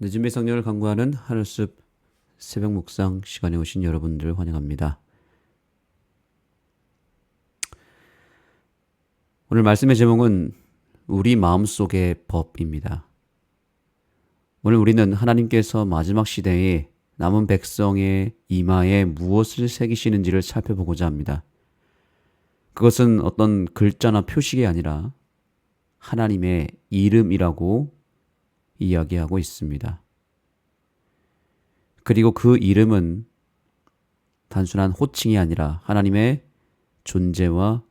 늦은 성령을 강구하는 하늘숲 새벽 묵상 시간에 오신 여러분들 환영합니다. 오늘 말씀의 제목은 우리 마음속의 법입니다. 오늘 우리는 하나님께서 마지막 시대에 남은 백성의 이마에 무엇을 새기시는지를 살펴보고자 합니다. 그것은 어떤 글자나 표식이 아니라 하나님의 이름이라고 이야기하고 있습니다. 그리고 그 이름은 단순한 호칭이 아니라 하나님의 존재와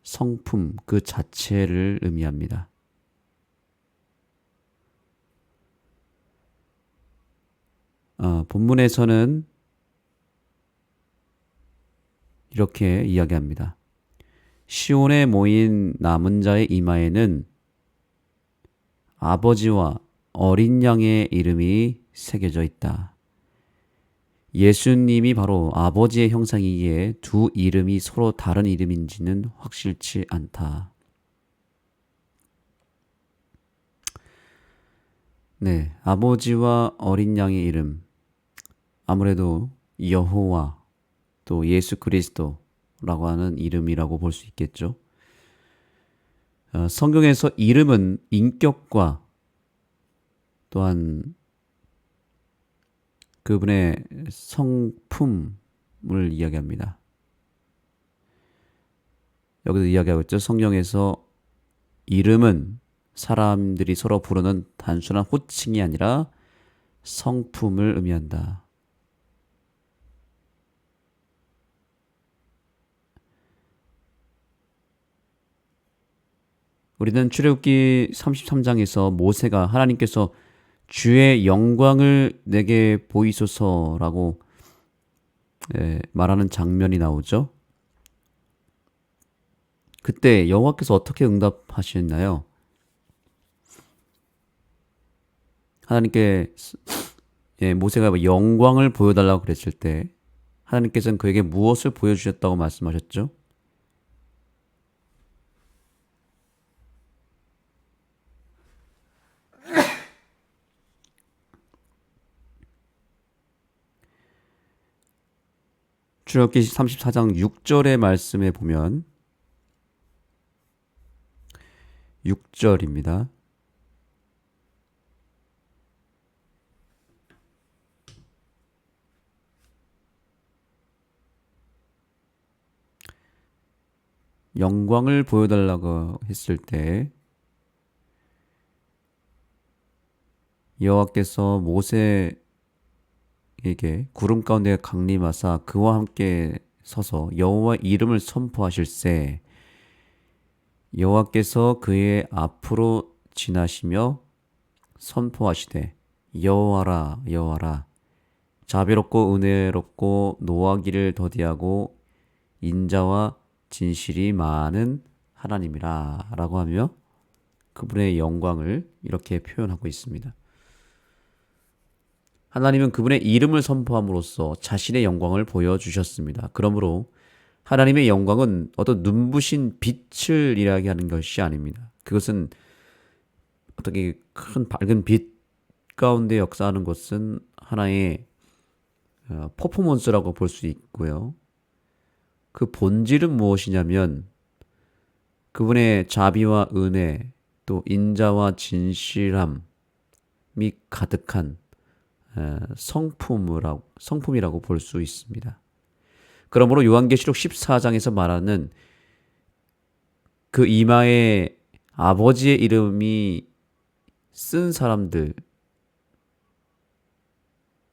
성품 그 자체를 의미합니다. 본문에서는 이렇게 이야기합니다. 시온에 모인 남은 자의 이마에는 아버지와 어린 양의 이름이 새겨져 있다. 예수님이 바로 아버지의 형상이기에 두 이름이 서로 다른 이름인지는 확실치 않다. 네, 아버지와 어린 양의 이름. 아무래도 여호와 또 예수 그리스도라고 하는 이름이라고 볼 수 있겠죠. 성경에서 이름은 인격과 또한 그분의 성품을 이야기합니다. 여기도 이야기하고 있죠. 성경에서 이름은 사람들이 서로 부르는 단순한 호칭이 아니라 성품을 의미한다. 우리는 출애굽기 33장에서 모세가 하나님께서 주의 영광을 내게 보이소서라고 말하는 장면이 나오죠. 그때 여호와께서 어떻게 응답하셨나요? 하나님께 모세가 영광을 보여달라고 그랬을 때 하나님께서는 그에게 무엇을 보여주셨다고 말씀하셨죠? 출애굽기 34장 6절의 말씀에 보면 6절입니다. 영광을 보여달라고 했을 때 여호와께서 모세에게 구름 가운데 강림하사 그와 함께 서서 여호와 이름을 선포하실세 여호와께서 그의 앞으로 지나시며 선포하시되 여호와라 여호와라 자비롭고 은혜롭고 노하기를 더디하고 인자와 진실이 많은 하나님이라 라고 하며 그분의 영광을 이렇게 표현하고 있습니다. 하나님은 그분의 이름을 선포함으로써 자신의 영광을 보여주셨습니다. 그러므로 하나님의 영광은 어떤 눈부신 빛을 이야기하는 것이 아닙니다. 그것은 어떻게 큰 밝은 빛 가운데 역사하는 것은 하나의 퍼포먼스라고 볼 수 있고요. 그 본질은 무엇이냐면 그분의 자비와 은혜 또 인자와 진실함이 가득한 성품이라고 볼 수 있습니다. 그러므로 요한계시록 14장에서 말하는 그 이마에 아버지의 이름이 쓴 사람들,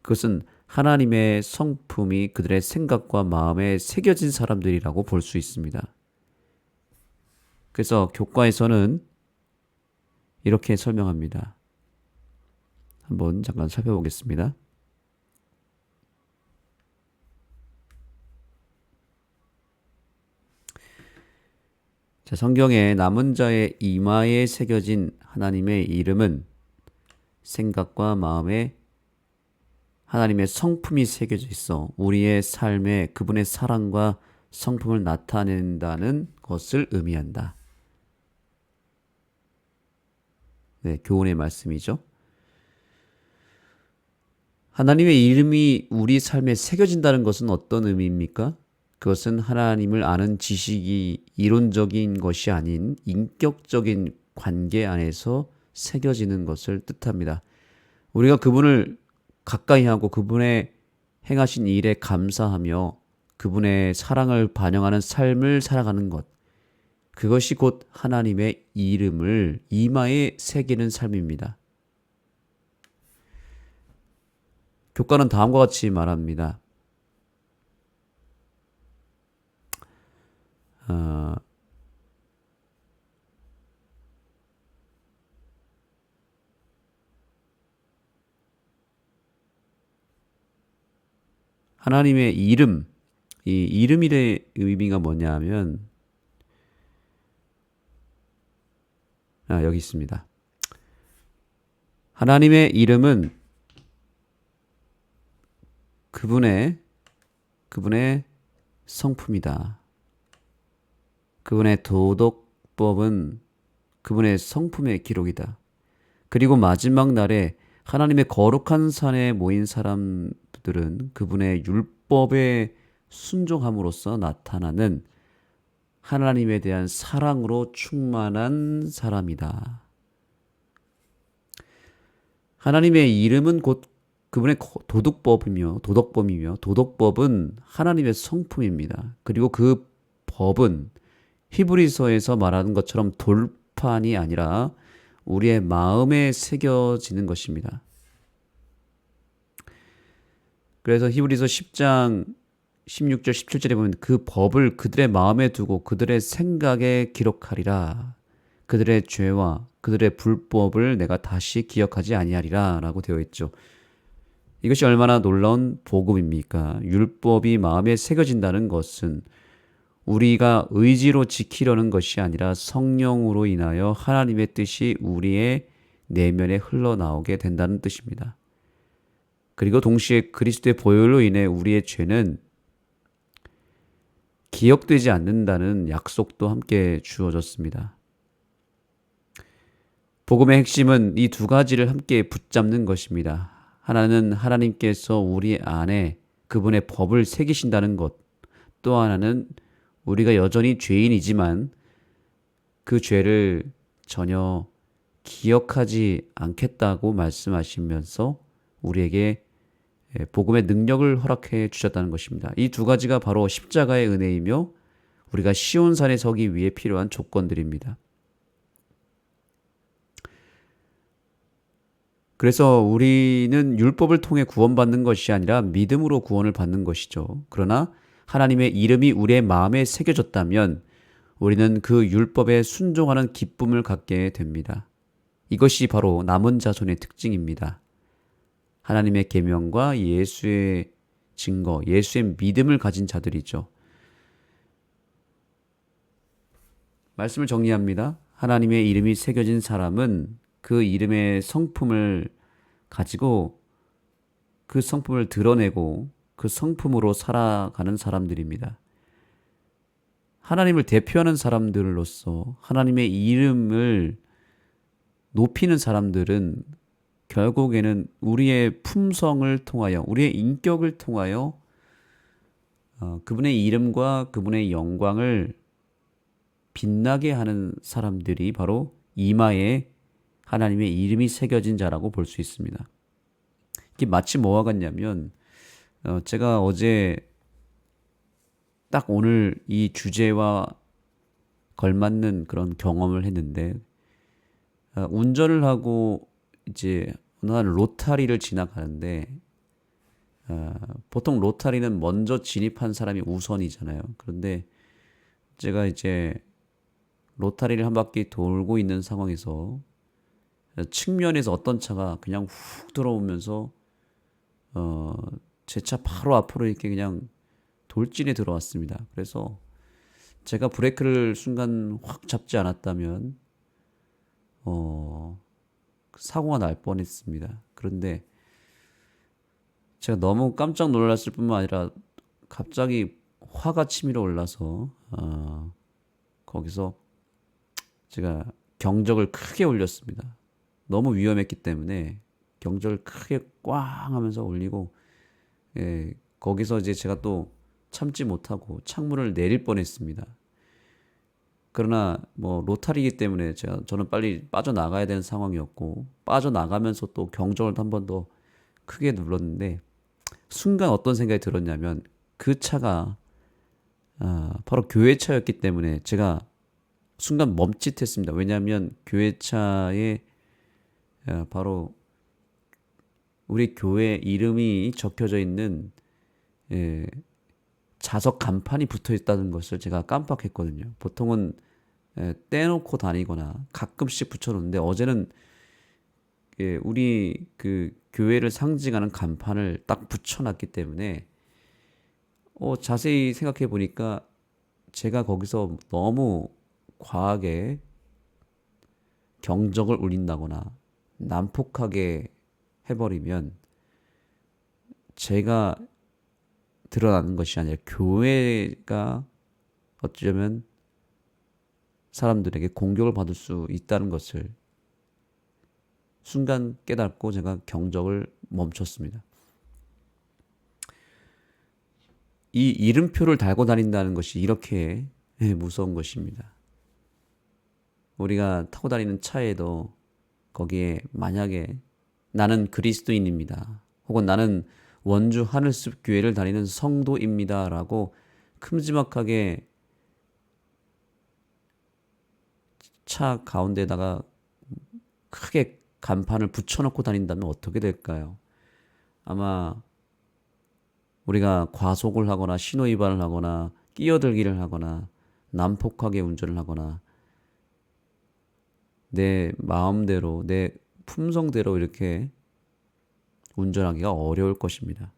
그것은 하나님의 성품이 그들의 생각과 마음에 새겨진 사람들이라고 볼 수 있습니다. 그래서 교과에서는 이렇게 설명합니다. 한번 잠깐 살펴보겠습니다. 자, 성경에 남은 자의 이마에 새겨진 하나님의 이름은 생각과 마음에 하나님의 성품이 새겨져 있어 우리의 삶에 그분의 사랑과 성품을 나타낸다는 것을 의미한다. 네, 교훈의 말씀이죠. 하나님의 이름이 우리 삶에 새겨진다는 것은 어떤 의미입니까? 그것은 하나님을 아는 지식이 이론적인 것이 아닌 인격적인 관계 안에서 새겨지는 것을 뜻합니다. 우리가 그분을 가까이 하고 그분의 행하신 일에 감사하며 그분의 사랑을 반영하는 삶을 살아가는 것. 그것이 곧 하나님의 이름을 이마에 새기는 삶입니다. 교과는 다음과 같이 말합니다. 하나님의 이름, 이 이름의 의미가 뭐냐면 여기 있습니다. 하나님의 이름은 그분의 성품이다. 그분의 도덕법은 그분의 성품의 기록이다. 그리고 마지막 날에 하나님의 거룩한 산에 모인 사람들은 그분의 율법에 순종함으로써 나타나는 하나님에 대한 사랑으로 충만한 사람이다. 하나님의 이름은 곧 그분의 도덕법이며 도덕법은 하나님의 성품입니다. 그리고 그 법은 히브리서에서 말하는 것처럼 돌판이 아니라 우리의 마음에 새겨지는 것입니다. 그래서 히브리서 10장 16절 17절에 보면 그 법을 그들의 마음에 두고 그들의 생각에 기록하리라. 그들의 죄와 그들의 불법을 내가 다시 기억하지 아니하리라 라고 되어 있죠. 이것이 얼마나 놀라운 복음입니까? 율법이 마음에 새겨진다는 것은 우리가 의지로 지키려는 것이 아니라 성령으로 인하여 하나님의 뜻이 우리의 내면에 흘러나오게 된다는 뜻입니다. 그리고 동시에 그리스도의 보혈로 인해 우리의 죄는 기억되지 않는다는 약속도 함께 주어졌습니다. 복음의 핵심은 이 두 가지를 함께 붙잡는 것입니다. 하나는 하나님께서 우리 안에 그분의 법을 새기신다는 것, 또 하나는 우리가 여전히 죄인이지만 그 죄를 전혀 기억하지 않겠다고 말씀하시면서 우리에게 복음의 능력을 허락해 주셨다는 것입니다. 이 두 가지가 바로 십자가의 은혜이며 우리가 시온산에 서기 위해 필요한 조건들입니다. 그래서 우리는 율법을 통해 구원받는 것이 아니라 믿음으로 구원을 받는 것이죠. 그러나 하나님의 이름이 우리의 마음에 새겨졌다면 우리는 그 율법에 순종하는 기쁨을 갖게 됩니다. 이것이 바로 남은 자손의 특징입니다. 하나님의 계명과 예수의 증거, 예수의 믿음을 가진 자들이죠. 말씀을 정리합니다. 하나님의 이름이 새겨진 사람은 그 이름의 성품을 가지고 그 성품을 드러내고 그 성품으로 살아가는 사람들입니다. 하나님을 대표하는 사람들로서 하나님의 이름을 높이는 사람들은 결국에는 우리의 품성을 통하여 우리의 인격을 통하여 그분의 이름과 그분의 영광을 빛나게 하는 사람들이 바로 이마에 하나님의 이름이 새겨진 자라고 볼 수 있습니다. 이게 마치 뭐와 같냐면 제가 어제 딱 오늘 이 주제와 걸맞는 그런 경험을 했는데 운전을 하고 이제 어느 날 로타리를 지나가는데 보통 로타리는 먼저 진입한 사람이 우선이잖아요. 그런데 제가 이제 로타리를 한 바퀴 돌고 있는 상황에서 측면에서 어떤 차가 그냥 훅 들어오면서 제 차 바로 앞으로 이렇게 그냥 돌진에 들어왔습니다. 그래서 제가 브레이크를 순간 확 잡지 않았다면 사고가 날 뻔했습니다. 그런데 제가 너무 깜짝 놀랐을 뿐만 아니라 갑자기 화가 치밀어 올라서 거기서 제가 경적을 크게 울렸습니다. 너무 위험했기 때문에 경적을 크게 꽝 하면서 울리고, 거기서 이제 제가 또 참지 못하고 창문을 내릴 뻔했습니다. 그러나 뭐 로타리이기 때문에 저는 빨리 빠져나가야 되는 상황이었고, 빠져나가면서 또 경적을 한 번 더 크게 눌렀는데, 순간 어떤 생각이 들었냐면 그 차가 바로 교회 차였기 때문에 제가 순간 멈칫했습니다. 왜냐하면 교회 차에 바로 우리 교회 이름이 적혀져 있는 자석 간판이 붙어 있다는 것을 제가 깜빡했거든요. 보통은 떼놓고 다니거나 가끔씩 붙여놓는데, 어제는 우리 그 교회를 상징하는 간판을 딱 붙여놨기 때문에 자세히 생각해 보니까 제가 거기서 너무 과하게 경적을 울린다거나 난폭하게 해버리면 제가 드러나는 것이 아니라 교회가 어쩌면 사람들에게 공격을 받을 수 있다는 것을 순간 깨닫고 제가 경적을 멈췄습니다. 이 이름표를 달고 다닌다는 것이 이렇게 무서운 것입니다. 우리가 타고 다니는 차에도 거기에 만약에 나는 그리스도인입니다, 혹은 나는 원주 하늘숲 교회를 다니는 성도입니다 라고 큼지막하게 차 가운데다가 크게 간판을 붙여놓고 다닌다면 어떻게 될까요? 아마 우리가 과속을 하거나 신호위반을 하거나 끼어들기를 하거나 난폭하게 운전을 하거나 내 마음대로 내 품성대로 이렇게 운전하기가 어려울 것입니다.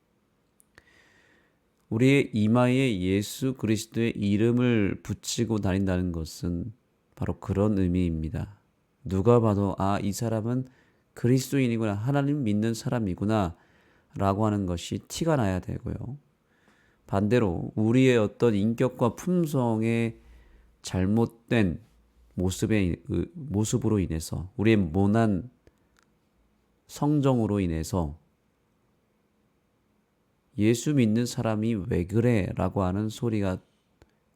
우리의 이마에 예수 그리스도의 이름을 붙이고 다닌다는 것은 바로 그런 의미입니다. 누가 봐도 이 사람은 그리스도인이구나, 하나님 믿는 사람이구나 라고 하는 것이 티가 나야 되고요. 반대로 우리의 어떤 인격과 품성의 잘못된 모습으로 인해서, 우리의 모난 성정으로 인해서 예수 믿는 사람이 왜 그래 라고 하는 소리가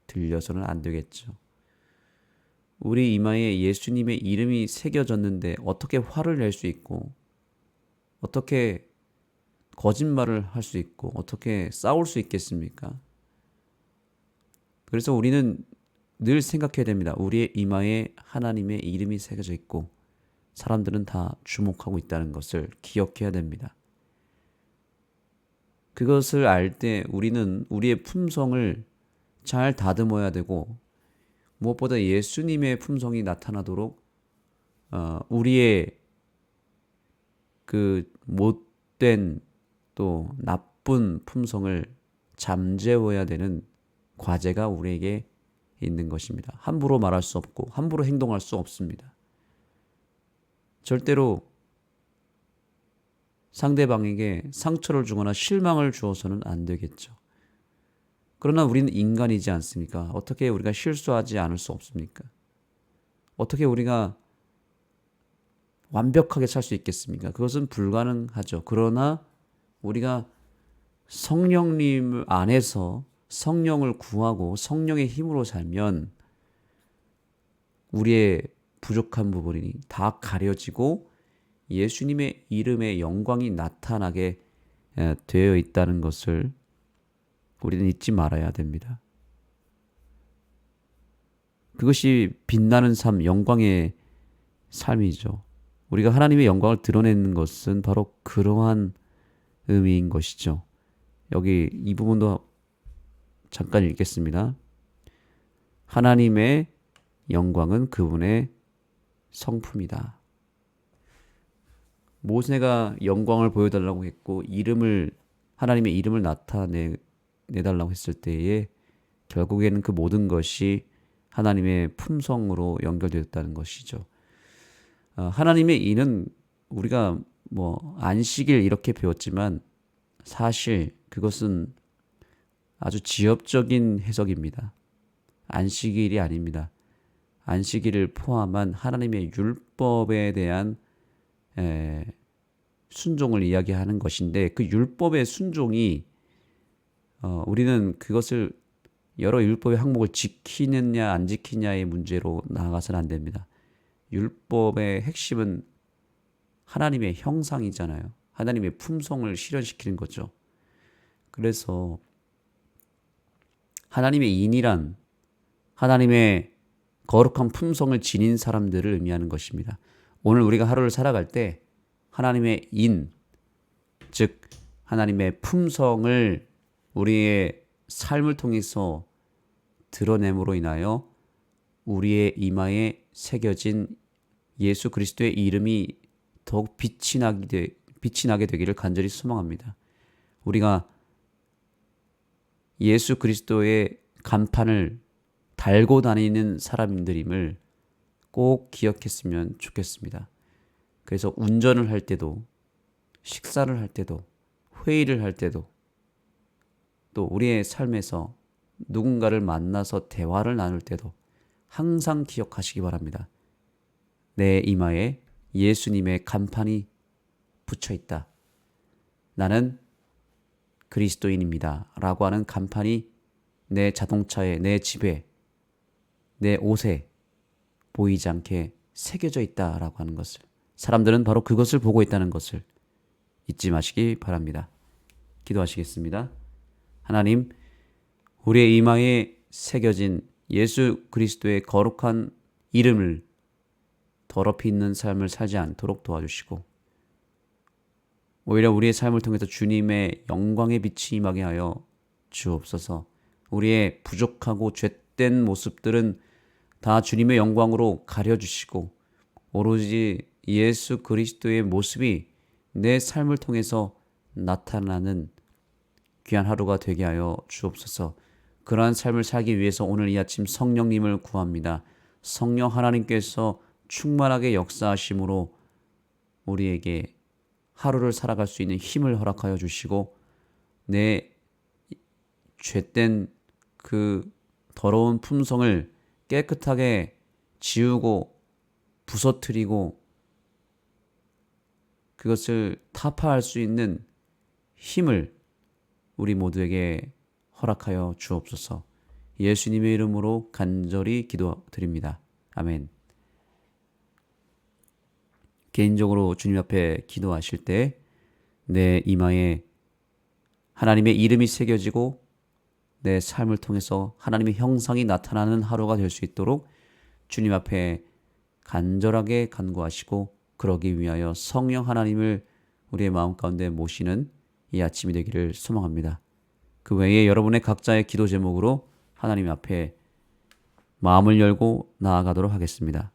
들려서는 안 되겠죠. 우리 이마에 예수님의 이름이 새겨졌는데 어떻게 화를 낼 수 있고, 어떻게 거짓말을 할 수 있고, 어떻게 싸울 수 있겠습니까? 그래서 우리는 늘 생각해야 됩니다. 우리의 이마에 하나님의 이름이 새겨져 있고 사람들은 다 주목하고 있다는 것을 기억해야 됩니다. 그것을 알 때 우리는 우리의 품성을 잘 다듬어야 되고, 무엇보다 예수님의 품성이 나타나도록 우리의 그 못된 또 나쁜 품성을 잠재워야 되는 과제가 우리에게 있는 것입니다. 함부로 말할 수 없고 함부로 행동할 수 없습니다. 절대로 상대방에게 상처를 주거나 실망을 주어서는 안 되겠죠. 그러나 우리는 인간이지 않습니까? 어떻게 우리가 실수하지 않을 수 없습니까? 어떻게 우리가 완벽하게 살 수 있겠습니까? 그것은 불가능하죠. 그러나 우리가 성령님 안에서 성령을 구하고 성령의 힘으로 살면 우리의 부족한 부분이 다 가려지고 예수님의 이름의 영광이 나타나게 되어 있다는 것을 우리는 잊지 말아야 됩니다. 그것이 빛나는 삶, 영광의 삶이죠. 우리가 하나님의 영광을 드러내는 것은 바로 그러한 의미인 것이죠. 여기 이 부분도 잠깐 읽겠습니다. 하나님의 영광은 그분의 성품이다. 모세가 영광을 보여달라고 했고 하나님의 이름을 나타내달라고 했을 때에 결국에는 그 모든 것이 하나님의 품성으로 연결되었다는 것이죠. 하나님의 이는 우리가 안식일 이렇게 배웠지만 사실 그것은 아주 지엽적인 해석입니다. 안식일이 아닙니다. 안식일을 포함한 하나님의 율법에 대한 순종을 이야기하는 것인데 그 율법의 순종이 우리는 그것을 여러 율법의 항목을 지키느냐 안 지키냐의 문제로 나아가서는 안 됩니다. 율법의 핵심은 하나님의 형상이잖아요. 하나님의 품성을 실현시키는 거죠. 그래서 하나님의 인이란 하나님의 거룩한 품성을 지닌 사람들을 의미하는 것입니다. 오늘 우리가 하루를 살아갈 때 하나님의 인, 즉 하나님의 품성을 우리의 삶을 통해서 드러냄으로 인하여 우리의 이마에 새겨진 예수 그리스도의 이름이 더욱 빛이 나게 되기를 간절히 소망합니다. 우리가 예수 그리스도의 간판을 달고 다니는 사람들임을 꼭 기억했으면 좋겠습니다. 그래서 운전을 할 때도, 식사를 할 때도, 회의를 할 때도, 또 우리의 삶에서 누군가를 만나서 대화를 나눌 때도 항상 기억하시기 바랍니다. 내 이마에 예수님의 간판이 붙여 있다. 나는 그리스도인입니다. 라고 하는 간판이 내 자동차에, 내 집에, 내 옷에 보이지 않게 새겨져 있다라고 하는 것을, 사람들은 바로 그것을 보고 있다는 것을 잊지 마시기 바랍니다. 기도하시겠습니다. 하나님, 우리의 이마에 새겨진 예수 그리스도의 거룩한 이름을 더럽히 있는 삶을 살지 않도록 도와주시고, 오히려 우리의 삶을 통해서 주님의 영광의 빛이 임하게 하여 주옵소서. 우리의 부족하고 죄된 모습들은 다 주님의 영광으로 가려주시고 오로지 예수 그리스도의 모습이 내 삶을 통해서 나타나는 귀한 하루가 되게 하여 주옵소서. 그러한 삶을 살기 위해서 오늘 이 아침 성령님을 구합니다. 성령 하나님께서 충만하게 역사하심으로 우리에게 하루를 살아갈 수 있는 힘을 허락하여 주시고 내 죄된 그 더러운 품성을 깨끗하게 지우고 부서뜨리고 그것을 타파할 수 있는 힘을 우리 모두에게 허락하여 주옵소서. 예수님의 이름으로 간절히 기도드립니다. 아멘. 개인적으로 주님 앞에 기도하실 때 내 이마에 하나님의 이름이 새겨지고 내 삶을 통해서 하나님의 형상이 나타나는 하루가 될 수 있도록 주님 앞에 간절하게 간구하시고 그러기 위하여 성령 하나님을 우리의 마음 가운데 모시는 이 아침이 되기를 소망합니다. 그 외에 여러분의 각자의 기도 제목으로 하나님 앞에 마음을 열고 나아가도록 하겠습니다.